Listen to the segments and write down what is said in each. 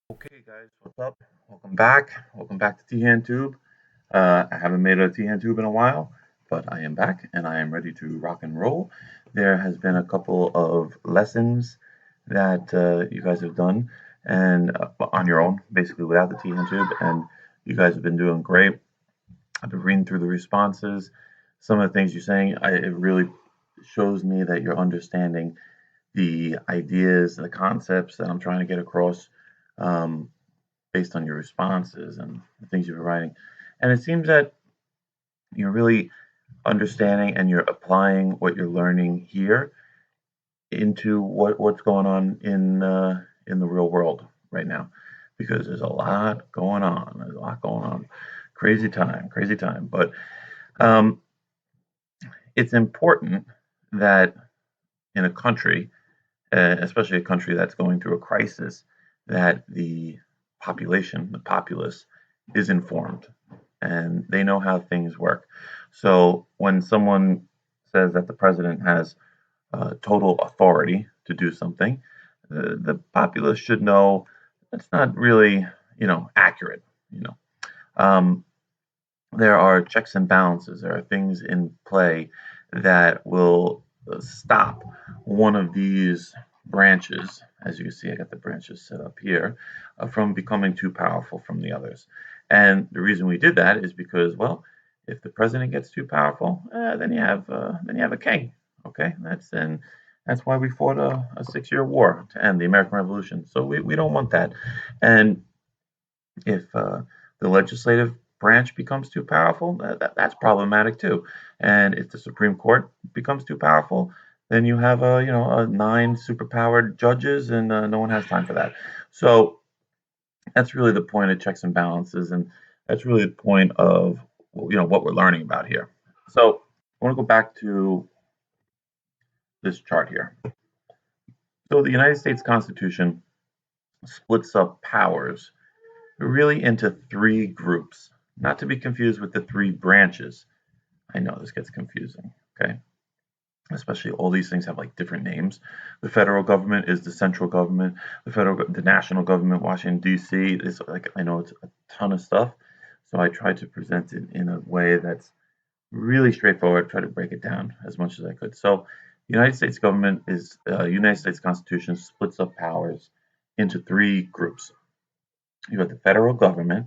Okay, guys, what's up? Welcome back. Welcome back to T Hand Tube. I haven't made a T Hand Tube in a while, but I am back and I am ready to rock and roll. There has been a couple of lessons that you guys have done and on your own, basically without the T Hand Tube, and you guys have been doing great. I've been reading through the responses. Some of the things you're saying, it really shows me that you're understanding the ideas, the concepts that I'm trying to get across. Um, Based on your responses and the things you've been writing. And it seems that you're really understanding and you're applying what you're learning here into what's going on in the real world right now, because there's a lot going on. There's a lot going on. Crazy time, crazy time. But um, it's important that in a country, especially a country that's going through a crisis, that the population, the populace, is informed and they know how things work. So when someone says that the president has total authority to do something, the populace should know that's not really, accurate. You know, um, there are checks and balances. There are things in play that will stop one of these branches, as you can see, I got the branches set up here, from becoming too powerful from the others. And the reason we did that is because, well, if the president gets too powerful, then you have a king. Okay, that's why we fought a 6-year war to end the American Revolution. So we don't want that. And if the legislative branch becomes too powerful, that's problematic too. And if the Supreme Court becomes too powerful, then you have nine superpowered judges, and no one has time for that. So that's really the point of checks and balances, and that's really the point of what we're learning about here. So I want to go back to this chart here. So the United States Constitution splits up powers really into three groups, not to be confused with the three branches. I know this gets confusing, okay? Especially all these things have like different names. The federal government is the central government. The national government, Washington D.C. is like, I know it's a ton of stuff, so I try to present it in a way that's really straightforward. Try to break it down as much as I could. So, the United States government is United States Constitution splits up powers into three groups. You have the federal government,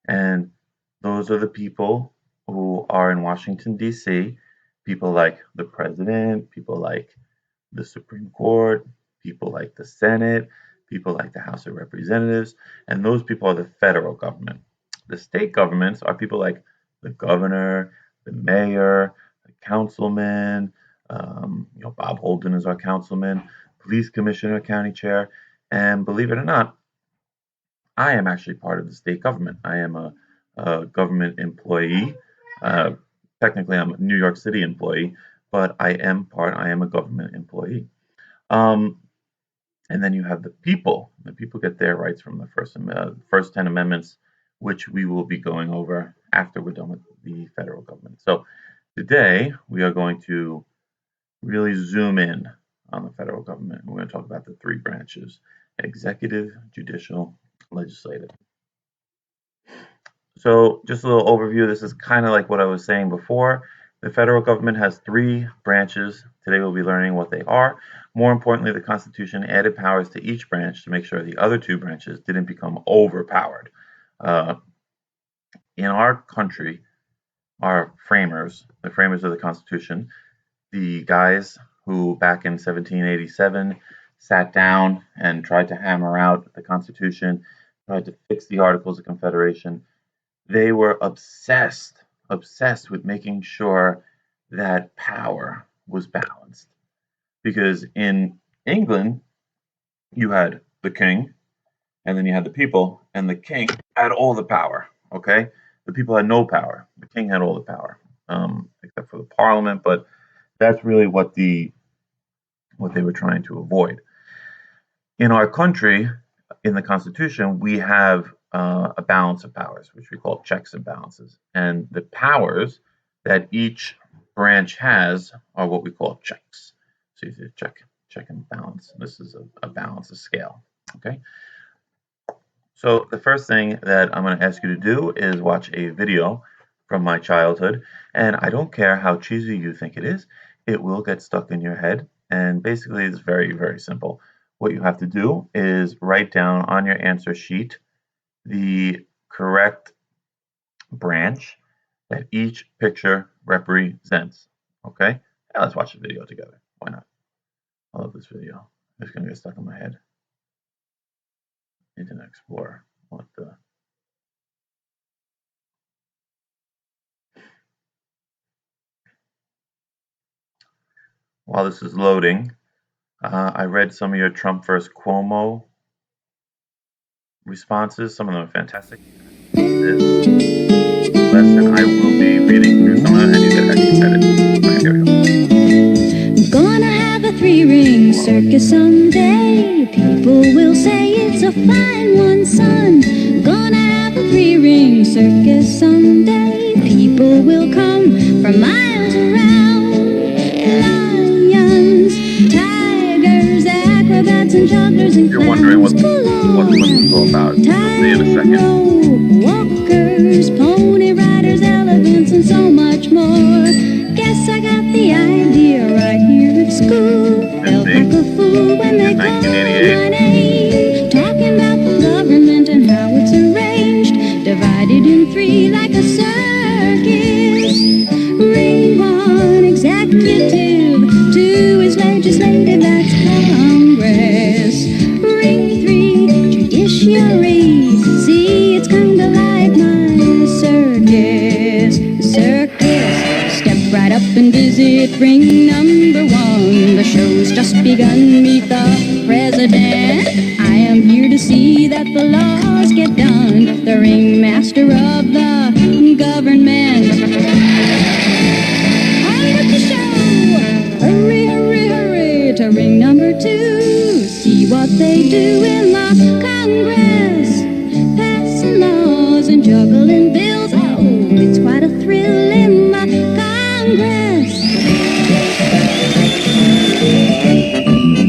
and those are the people who are in Washington, D.C., people like the president, people like the Supreme Court, people like the Senate, people like the House of Representatives, and those people are the federal government. The state governments are people like the governor, the mayor, the councilman, Bob Holden is our councilman, police commissioner, county chair, and believe it or not, I am actually part of the state government. I am a government employee. Uh, Technically, I'm a New York City employee, but I am a government employee. Um, and then you have the people. The people get their rights from the first 10 amendments, which we will be going over after we're done with the federal government. So today we are going to really zoom in on the federal government. We're going to talk about the three branches: executive, judicial, legislative. So just a little overview. This is kind of like what I was saying before. The federal government has three branches. Today we'll be learning what they are. More importantly, the Constitution added powers to each branch to make sure the other two branches didn't become overpowered. Uh, in our country, our framers, the framers of the Constitution, the guys who back in 1787 sat down and tried to hammer out the Constitution, tried to fix the Articles of Confederation, they were obsessed with making sure that power was balanced. Because in England, you had the king, and then you had the people, and the king had all the power. Okay, the people had no power. The king had all the power, except for the parliament. But that's really what they were trying to avoid. In our country, in the Constitution, we have a balance of powers, which we call checks and balances. And the powers that each branch has are what we call checks. So you check and balance. This is a balance, a scale. Okay. So the first thing that I'm going to ask you to do is watch a video from my childhood, and I don't care how cheesy you think it will get stuck in your head. And basically, it's very, very simple. What you have to do is write down on your answer sheet the correct branch that each picture represents. Okay? Now let's watch the video together. Why not? I love this video. It's going to get stuck in my head. Internet Explorer. What the? While this is loading, I read some of your Trump versus Cuomo responses. Some of them are fantastic. This lesson, I will be reading through some of them, and you said it. Okay, here we go. Gonna have a three-ring circus someday. People will say it's a fine one, son. Gonna have a three-ring circus someday. People will come from miles around. Lions, tigers, acrobats, and jugglers and clowns. You're wondering what this is all about. You'll see in a second. Walkers, pony riders, elephants, and so much more. Guess I got the idea right here at school. Felt like a fool when they called my name, talking about the government and how it's arranged, divided in three like a circus. Ring one, executive. Two is legislative, that's Congress. Ring three, judiciary. See, it's kinda like my circus. Circus. Step right up and visit ring number one. The show's just begun, meet the president. I am here to see that the laws get done. The ringmaster of the government. On with the show! Hurry, hurry, hurry to ring number two. See what they do in the Congress. Passing laws and juggling bills. Oh, it's quite a thrill in the Congress.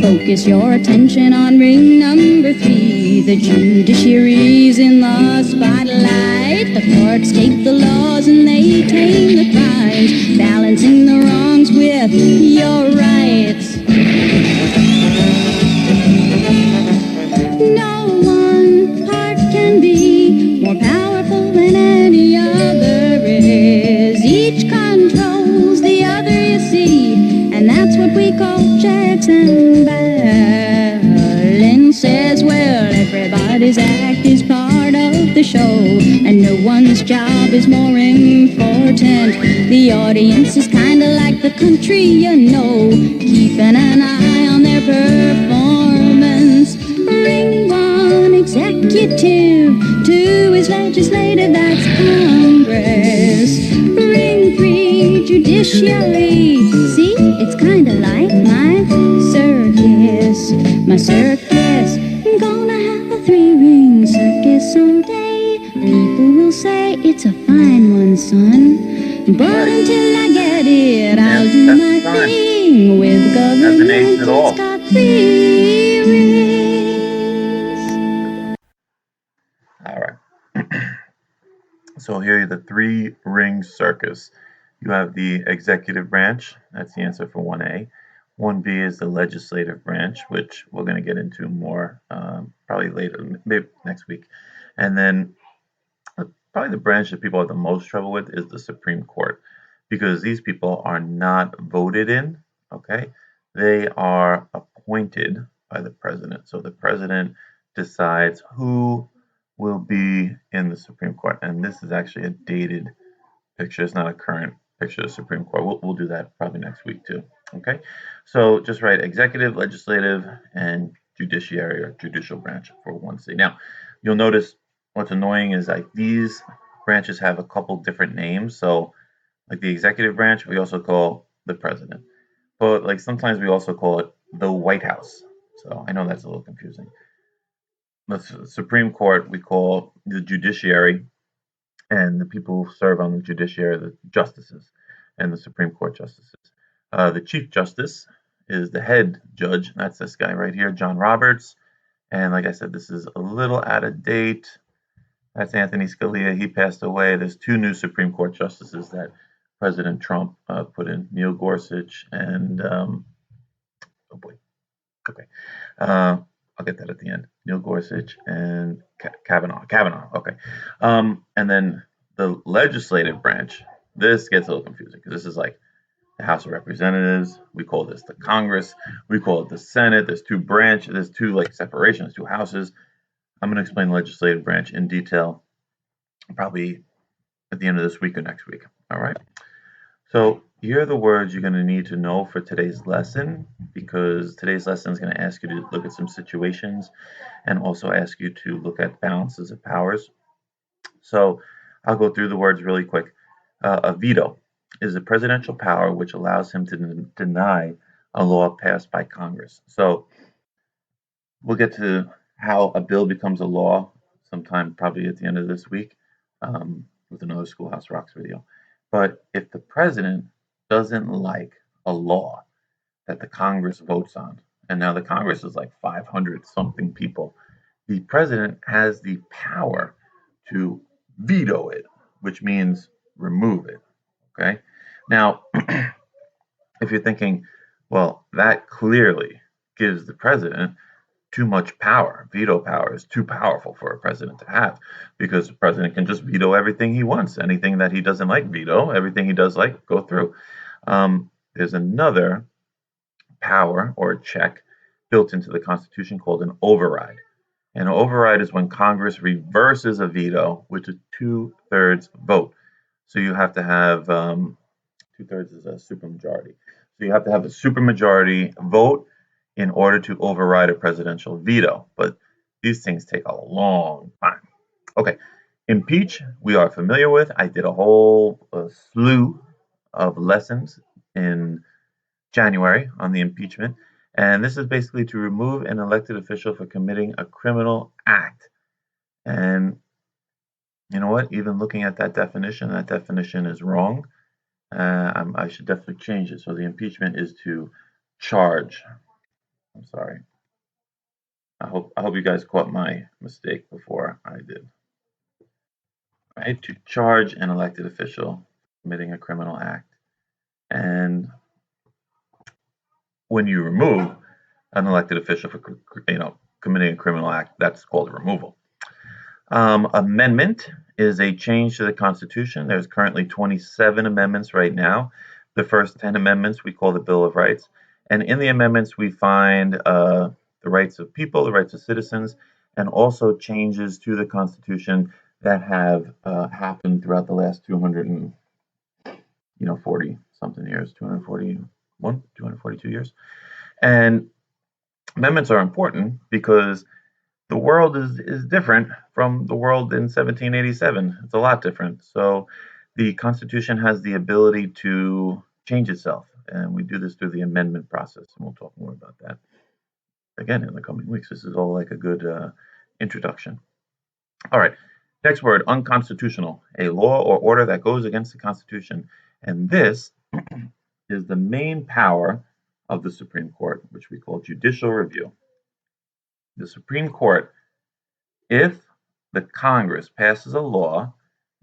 Focus your attention on ring number three. The judiciary's in the spotlight. The courts take the laws and they tame the crimes, balancing the wrongs with your rights. No one part can be more powerful than any other is. Each controls the other, you see, and that's what we call checks and balances. Well, everybody's act is part of the show, and no one's job is more important. The audience is kinda like the country, you know, keeping an eye on their performance. Ring one, executive. Two is legislative, that's Congress. Ring three, judiciary. See, it's kinda like my circus. My circus. Gonna have a three-ring circus someday. People will say it's a fine one, son. But until I get it, I'll do my thing. With government, it's got three rings. All right. So here are the three-ring circus. You have the executive branch. That's the answer for 1A. 1B is the legislative branch, which we're going to get into more probably later, maybe next week. And then probably the branch that people have the most trouble with is the Supreme Court, because these people are not voted in, okay? They are appointed by the president. So the president decides who will be in the Supreme Court. And this is actually a dated picture. It's not a current picture of the Supreme Court. We'll do that probably next week too, okay? So just write executive, legislative, and judiciary or judicial branch for 1C. Now, you'll notice what's annoying is like these branches have a couple different names. So like the executive branch, we also call the president. But like sometimes we also call it the White House. So I know that's a little confusing. The Supreme Court we call the judiciary, and the people who serve on the judiciary are the justices and the Supreme Court justices. The Chief Justice is the head judge. That's this guy right here, John Roberts. And like I said, this is a little out of date. That's Anthony Scalia. He passed away. There's two new Supreme Court justices that President Trump put in, Neil Gorsuch and, oh boy, okay. I'll get that at the end. Neil Gorsuch and Kavanaugh. Kavanaugh, okay. And then the legislative branch, this gets a little confusing because this is like the House of Representatives. We call this the Congress. We call it the Senate. There's two branches. There's two like separations, two houses. I'm going to explain the legislative branch in detail, probably at the end of this week or next week. All right. So here are the words you're going to need to know for today's lesson, because today's lesson is going to ask you to look at some situations and also ask you to look at balances of powers. So I'll go through the words really quick. A veto is a presidential power which allows him to deny a law passed by Congress. So we'll get to how a bill becomes a law sometime probably at the end of this week with another Schoolhouse Rocks video. But if the president doesn't like a law that the Congress votes on, and now the Congress is like 500 something people, the president has the power to veto it, which means remove it. Okay. Now, if you're thinking, well, that clearly gives the president too much power. Veto power is too powerful for a president to have, because the president can just veto everything he wants. Anything that he doesn't like, veto. Everything he does like, go through. There's another power or check built into the Constitution called an override. An override is when Congress reverses a veto with a two-thirds vote. So you have to have two-thirds is a supermajority. So you have to have a supermajority vote in order to override a presidential veto. But these things take a long time. Okay, impeach, we are familiar with. I did a whole slew of lessons in January on the impeachment. And this is basically to remove an elected official for committing a criminal act. And you know what? Even looking at that definition is wrong. I should definitely change it. So the impeachment is to charge. I'm sorry. I hope you guys caught my mistake before I did. Right? To charge an elected official committing a criminal act. And when you remove an elected official for committing a criminal act, that's called a removal. Amendment is a change to the Constitution. There's currently 27 amendments right now. The first 10 amendments we call the Bill of Rights. And in the amendments, we find the rights of people, the rights of citizens, and also changes to the Constitution that have happened throughout the last 240 something years, 241, 242 years. And amendments are important because the world is different from the world in 1787. It's a lot different. So the Constitution has the ability to change itself, and we do this through the amendment process, and we'll talk more about that again in the coming weeks. This is all like a good introduction. All right, next word, unconstitutional, a law or order that goes against the Constitution. And this is the main power of the Supreme Court, which we call judicial review. The Supreme Court, if the Congress passes a law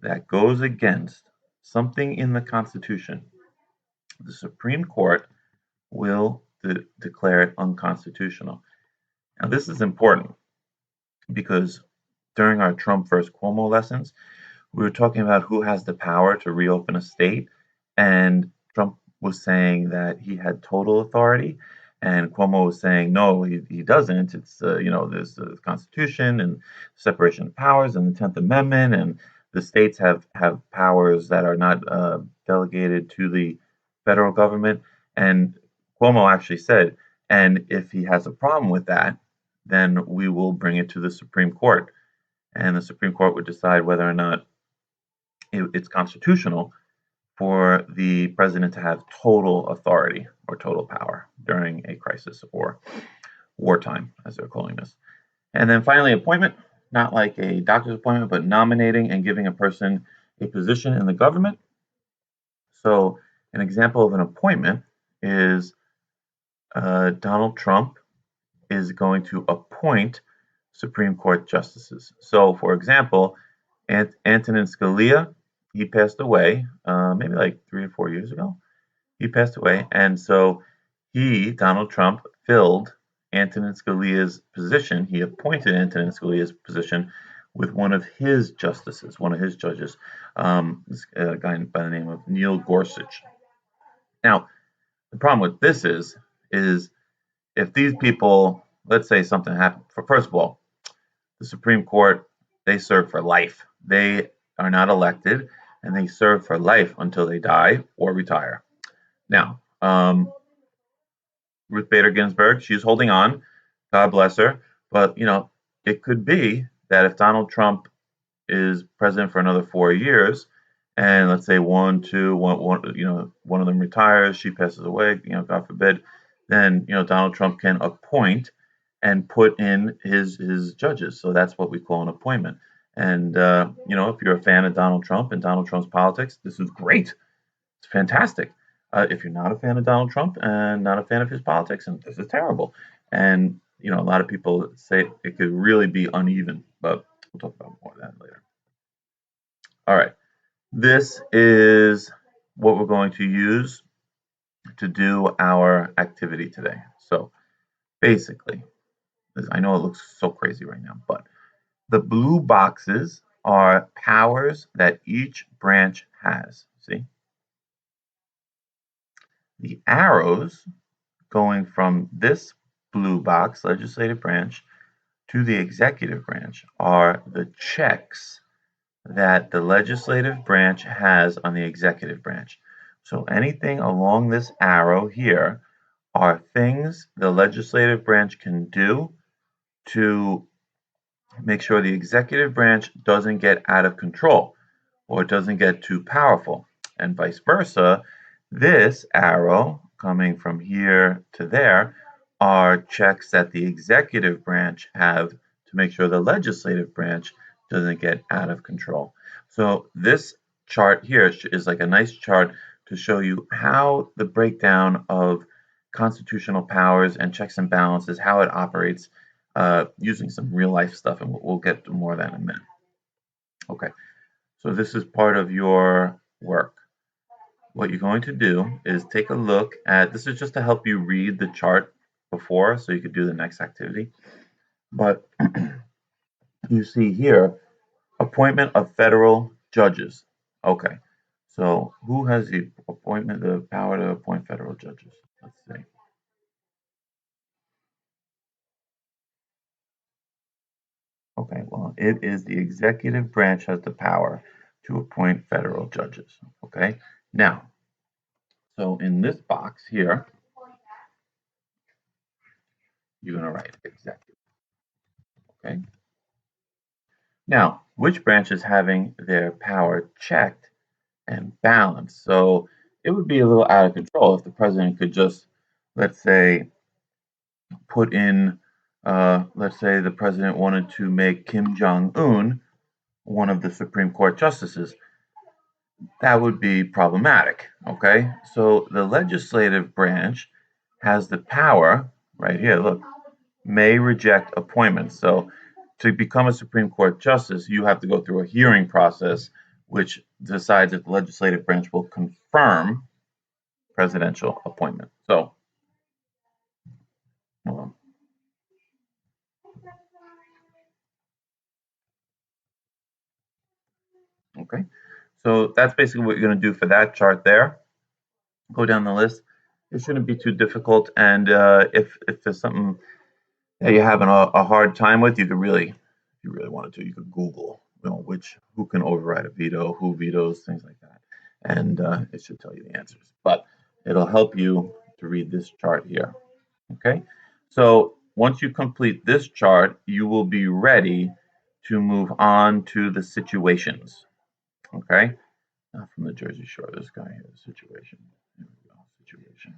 that goes against something in the Constitution, the Supreme Court will declare it unconstitutional. Now, this is important because during our Trump versus Cuomo lessons, we were talking about who has the power to reopen a state, and Trump was saying that he had total authority, and Cuomo was saying no, he doesn't. It's there's the Constitution and separation of powers and the 10th Amendment, and the states have powers that are not delegated to the federal government. And Cuomo actually said, and if he has a problem with that, then we will bring it to the Supreme Court, and the Supreme Court would decide whether or not it's constitutional for the president to have total authority or total power during a crisis or wartime, as they're calling this. And then finally, appointment, not like a doctor's appointment, but nominating and giving a person a position in the government. So an example of an appointment is Donald Trump is going to appoint Supreme Court justices. So, for example, Antonin Scalia, he passed away maybe like 3 or 4 years ago. He passed away, and so Donald Trump, filled Antonin Scalia's position. He appointed Antonin Scalia's position with one of his justices, one of his judges, a guy by the name of Neil Gorsuch. Now, the problem with this is if these people, let's say something happened. First of all, the Supreme Court, they serve for life. They are not elected, and they serve for life until they die or retire. Now, Ruth Bader Ginsburg, she's holding on. God bless her. But, it could be that if Donald Trump is president for another 4 years, and let's say one of them retires, she passes away, God forbid, then, Donald Trump can appoint and put in his judges. So that's what we call an appointment. And, if you're a fan of Donald Trump and Donald Trump's politics, this is great. It's fantastic. If you're not a fan of Donald Trump and not a fan of his politics, and this is terrible. And a lot of people say it could really be uneven, but we'll talk about more of that later. All right, this is what we're going to use to do our activity today. So basically, I know it looks so crazy right now, but the blue boxes are powers that each branch has. See? The arrows going from this blue box, legislative branch, to the executive branch are the checks that the legislative branch has on the executive branch. So anything along this arrow here are things the legislative branch can do to make sure the executive branch doesn't get out of control or doesn't get too powerful, and vice versa. This arrow coming from here to there are checks that the executive branch have to make sure the legislative branch doesn't get out of control. So this chart here is like a nice chart to show you how the breakdown of constitutional powers and checks and balances, how it operates, using some real life stuff, and we'll get to more of that in a minute. Okay. So this is part of your work. What you're going to do is take a look at, this is just to help you read the chart before so you could do the next activity. But you see here, appointment of federal judges. Okay, so who has the power to appoint federal judges? Let's see. Okay, well, it is the executive branch has the power to appoint federal judges. Okay, now, so in this box here, you're going to write executive. Okay. Now, which branch is having their power checked and balanced? So it would be a little out of control if the president could just, let's say, put in, let's say the president wanted to make Kim Jong-un one of the Supreme Court justices. That would be problematic, okay? So the legislative branch has the power, right here, look, may reject appointments. So to become a Supreme Court justice, you have to go through a hearing process which decides if the legislative branch will confirm presidential appointment. So, okay. So that's basically what you're going to do for that chart there. Go down the list. It shouldn't be too difficult. And if there's something that you're having a hard time with, you could really, if you really wanted to, you could Google, who can override a veto, who vetoes, things like that, and it should tell you the answers. But it'll help you to read this chart here. Okay, so once you complete this chart, you will be ready to move on to the situations. Okay, not from the Jersey Shore. This guy here, situation. Here we go, situation.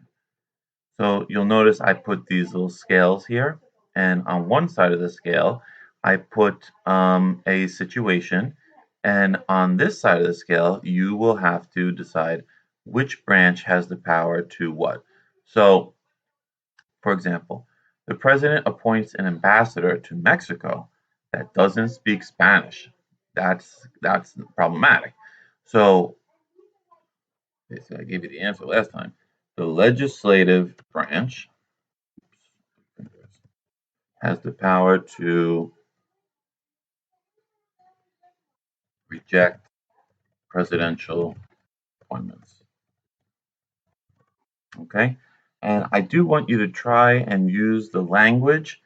So you'll notice I put these little scales here, and on one side of the scale, I put a situation, and on this side of the scale, you will have to decide which branch has the power to what. So, for example, The president appoints an ambassador to Mexico that doesn't speak Spanish. That's problematic. So basically, I gave you the answer last time. The legislative branch has the power to reject presidential appointments. Okay? And I do want you to try and use the language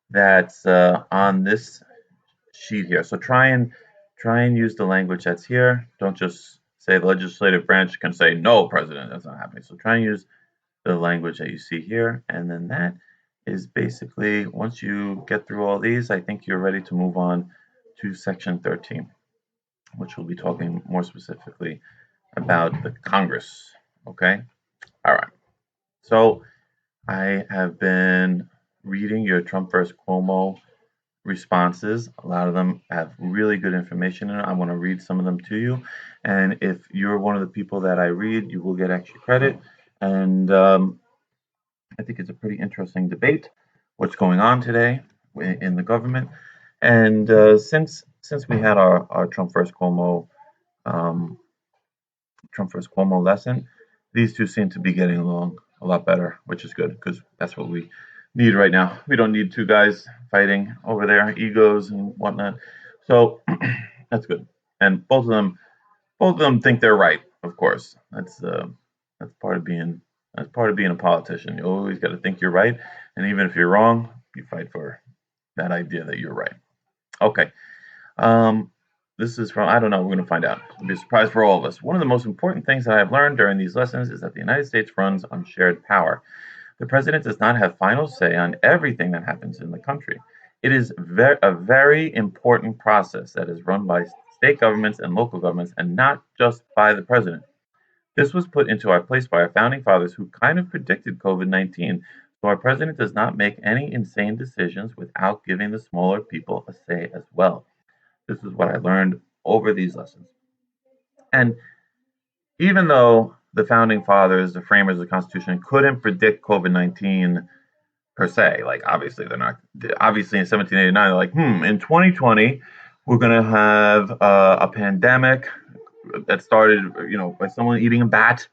that's on this sheet here. So try and use the language that's here. Don't just say the legislative branch can say no, president. That's not happening. So try and use the language that you see here, and then that is basically once you get through all these, I think you're ready to move on to section 13, which will be talking more specifically about the Congress. Okay, all right. So I have been reading your Trump versus Cuomo responses. A lot of them have really good information in it. I want to read some of them to you. And if you're one of the people that I read, you will get extra credit. And I think it's a pretty interesting debate, what's going on today in the government. And since we had our um, Trump versus Cuomo lesson, these two seem to be getting along a lot better, which is good because that's what we need right now. We don't need two guys fighting over their egos and whatnot. So that's good. And both of them think they're right. Of course, that's part of being a politician. You always got to think you're right, and even if you're wrong, you fight for that idea that you're right. Okay. Um, this is from, I don't know, we're going to find out. It'll be a surprise for all of us. One of the most important things that I have learned during these lessons is that the United States runs on shared power. The president does not have final say on everything that happens in the country. It is a very important process that is run by state governments and local governments and not just by the president. This was put into our place by our founding fathers who kind of predicted COVID-19, so our president does not make any insane decisions without giving the smaller people a say as well. This is what I learned over these lessons. And even though the founding fathers, the framers of the Constitution, couldn't predict COVID 19 per se, like obviously they're not, obviously in 1789, they're like, in 2020, we're going to have a pandemic that started, by someone eating a bat,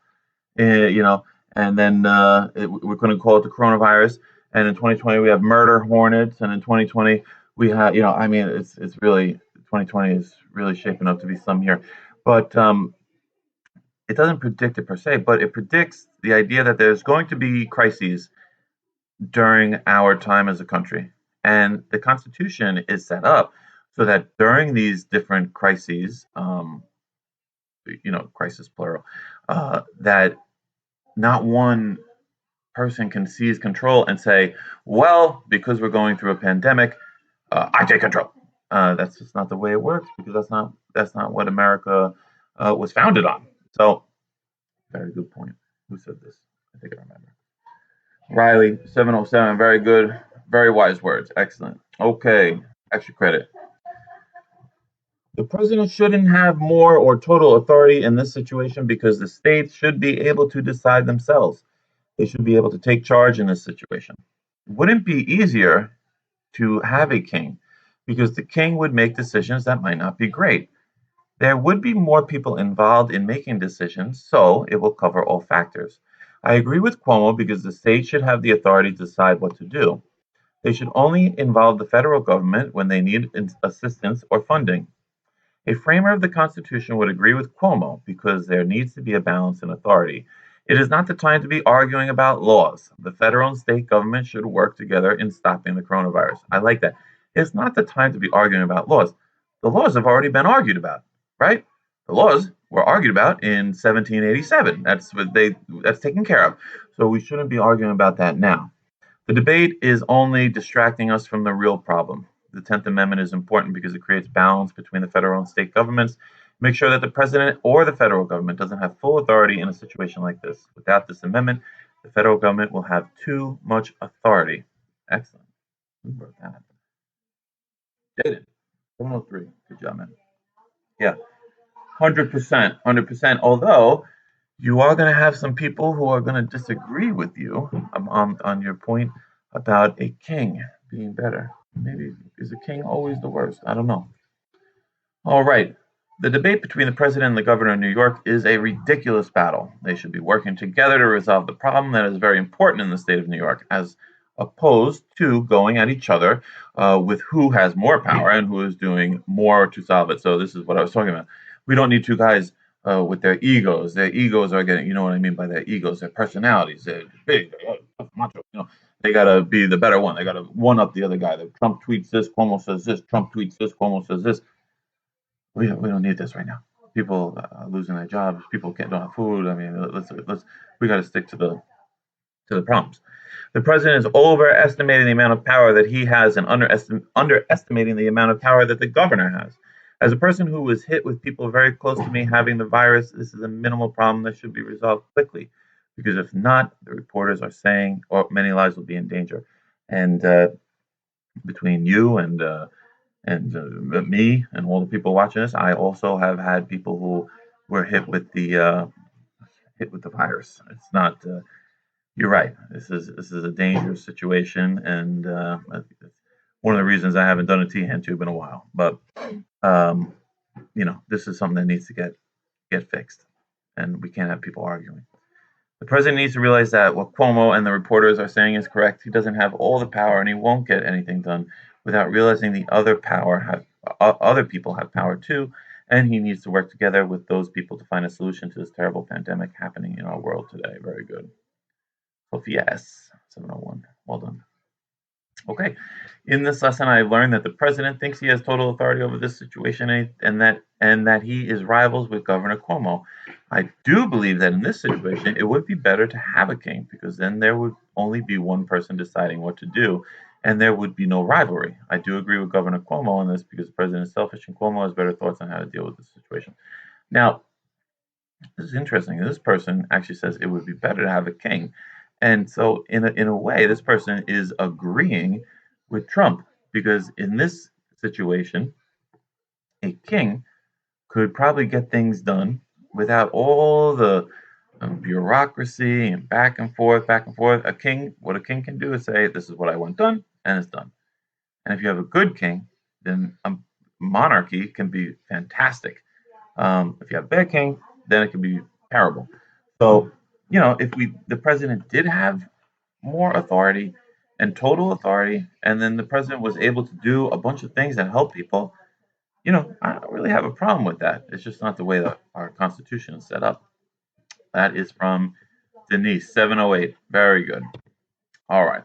you know, and then we're going to call it the coronavirus. And in 2020, we have murder hornets. And in 2020, we have, I mean, it's really, 2020 is really shaping up to be some here. But it doesn't predict it per se, but it predicts the idea that there's going to be crises during our time as a country. And the Constitution is set up so that during these different crises, crisis plural, that not one person can seize control and say, well, because we're going through a pandemic, I take control. That's just not the way it works because that's not what America was founded on. So, very good point. Who said this? I think I remember. Riley, 707. Very good. Very wise words. Excellent. Okay. Extra credit. The president shouldn't have more or total authority in this situation because the states should be able to decide themselves. They should be able to take charge in this situation. Wouldn't it be easier to have a king because the king would make decisions that might not be great. There would be more people involved in making decisions, so it will cover all factors. I agree with Cuomo because the state should have the authority to decide what to do. They should only involve the federal government when they need assistance or funding. A framer of the Constitution would agree with Cuomo because there needs to be a balance in authority. It is not the time to be arguing about laws. The federal and state government should work together in stopping the coronavirus. I like that. It's not the time to be arguing about laws. The laws have already been argued about, right? The laws were argued about in 1787. That's taken care of. So we shouldn't be arguing about that now. The debate is only distracting us from the real problem. The 10th Amendment is important because it creates balance between the federal and state governments. Make sure that the president or the federal government doesn't have full authority in a situation like this. Without this amendment, the federal government will have too much authority. Excellent. Who wrote that? Jaden. 703. Good job, man. Yeah. 100%. 100%. Although you are going to have some people who are going to disagree with you on your point about a king being better. Maybe is a king always the worst? I don't know. All right. The debate between the president and the governor of New York is a ridiculous battle. They should be working together to resolve the problem that is very important in the state of New York, as opposed to going at each other with who has more power and who is doing more to solve it. So, this is what I was talking about. We don't need two guys with their egos. Their egos are getting, you know what I mean by their egos, their personalities. They're big, they're macho, they got to be the better one. They got to one up the other guy. The Trump tweets this, Cuomo says this. Trump tweets this, Cuomo says this. We don't need this right now. People are losing their jobs. People don't have food. I mean, let's we got to stick to the problems. The president is overestimating the amount of power that he has and underestimating the amount of power that the governor has. As a person who was hit with people very close to me having the virus, this is a minimal problem that should be resolved quickly. Because if not, the reporters are saying, or many lives will be in danger. And between you and me and all the people watching this, I also have had people who were hit with the virus. It's not. You're right. This is a dangerous situation, and one of the reasons I haven't done a T-hand tube in a while. But um, this is something that needs to get fixed, and we can't have people arguing. The president needs to realize that what Cuomo and the reporters are saying is correct. He doesn't have all the power, and he won't get anything done without realizing the other people have power too, and he needs to work together with those people to find a solution to this terrible pandemic happening in our world today. Very good. Sophia S. 701. Well done. Okay. In this lesson, I learned that the president thinks he has total authority over this situation and that he is rivals with Governor Cuomo. I do believe that in this situation, it would be better to have a king because then there would only be one person deciding what to do and there would be no rivalry. I do agree with Governor Cuomo on this because the president is selfish and Cuomo has better thoughts on how to deal with this situation. Now, this is interesting. This person actually says it would be better to have a king. And so, in a way, this person is agreeing with Trump because in this situation, a king could probably get things done without all the bureaucracy and back and forth, back and forth. What a king can do is say, "This is what I want done," and it's done. And if you have a good king, then a monarchy can be fantastic. If you have a bad king, then it can be terrible. So, if the president did have more authority and total authority, and then the president was able to do a bunch of things that help people, I don't really have a problem with that. It's just not the way that our Constitution is set up. That is from Denise, 708. Very good. All right.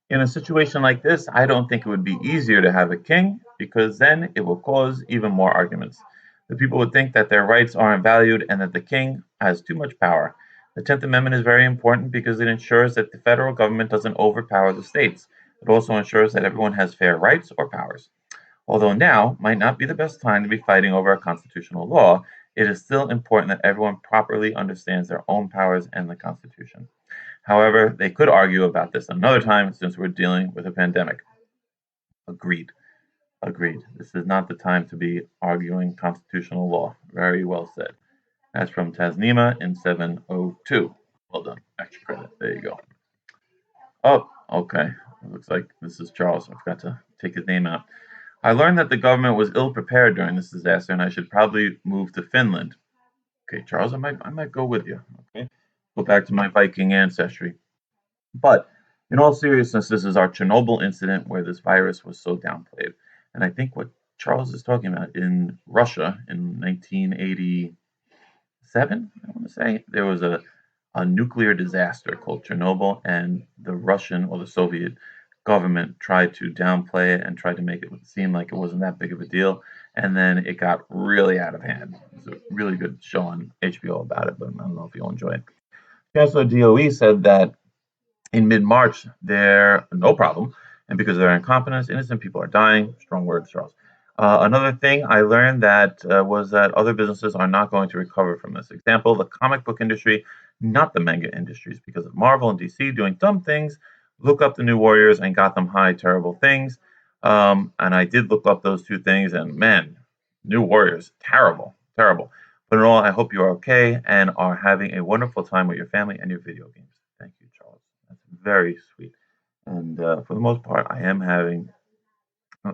In a situation like this, I don't think it would be easier to have a king because then it will cause even more arguments. The people would think that their rights aren't valued and that the king has too much power. The 10th Amendment is very important because it ensures that the federal government doesn't overpower the states. It also ensures that everyone has fair rights or powers. Although now might not be the best time to be fighting over a constitutional law, it is still important that everyone properly understands their own powers and the Constitution. However, they could argue about this another time since we're dealing with a pandemic. Agreed. Agreed. This is not the time to be arguing constitutional law. Very well said. That's from Tasnima in 702. Well done. Extra credit. There you go. Oh, okay. It looks like this is Charles. I forgot to take his name out. I learned that the government was ill prepared during this disaster and I should probably move to Finland. Okay, Charles, I might go with you. Okay. Go back to my Viking ancestry. But in all seriousness, this is our Chernobyl incident where this virus was so downplayed. And I think what Charles is talking about in Russia in 1987, I want to say, there was a nuclear disaster called Chernobyl, and the Russian or the Soviet government tried to downplay it and tried to make it seem like it wasn't that big of a deal. And then it got really out of hand. It's a really good show on HBO about it, but I don't know if you'll enjoy it. Chancellor DOE said that in mid-March, they're no problem, and because of their incompetence, innocent people are dying. Strong words, Charles. Another thing I learned that was that other businesses are not going to recover from this. Example: the comic book industry, not the manga industries, because of Marvel and DC doing dumb things. Look up the New Warriors and Gotham High, terrible things. And I did look up those two things, and man, New Warriors, terrible, terrible. But in all, I hope you are okay and are having a wonderful time with your family and your video games. Thank you, Charles. That's very sweet. And for the most part, I am having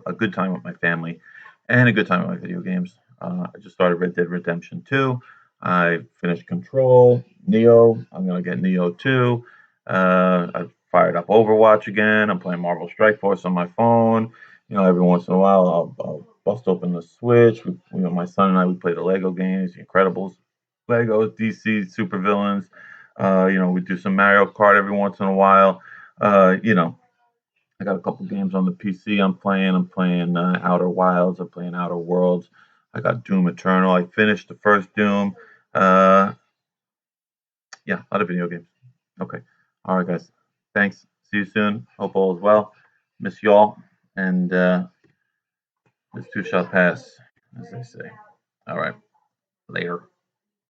a good time with my family and a good time with my video games. I just started Red Dead Redemption 2. I finished Control, Neo. I'm gonna get Neo 2. I've fired up Overwatch again. I'm playing Marvel Strike Force on my phone. You know, every once in a while, I'll bust open the Switch. My son and I, we play the Lego games, The Incredibles, Legos, DC supervillains. We do some Mario Kart every once in a while. I got a couple games on the PC I'm playing. I'm playing Outer Wilds. I'm playing Outer Worlds. I got Doom Eternal. I finished the first Doom. Uh, yeah, a lot of video games. Okay. All right, guys. Thanks. See you soon. Hope all is well. Miss y'all. And this too shall pass, as they say. All right. Later.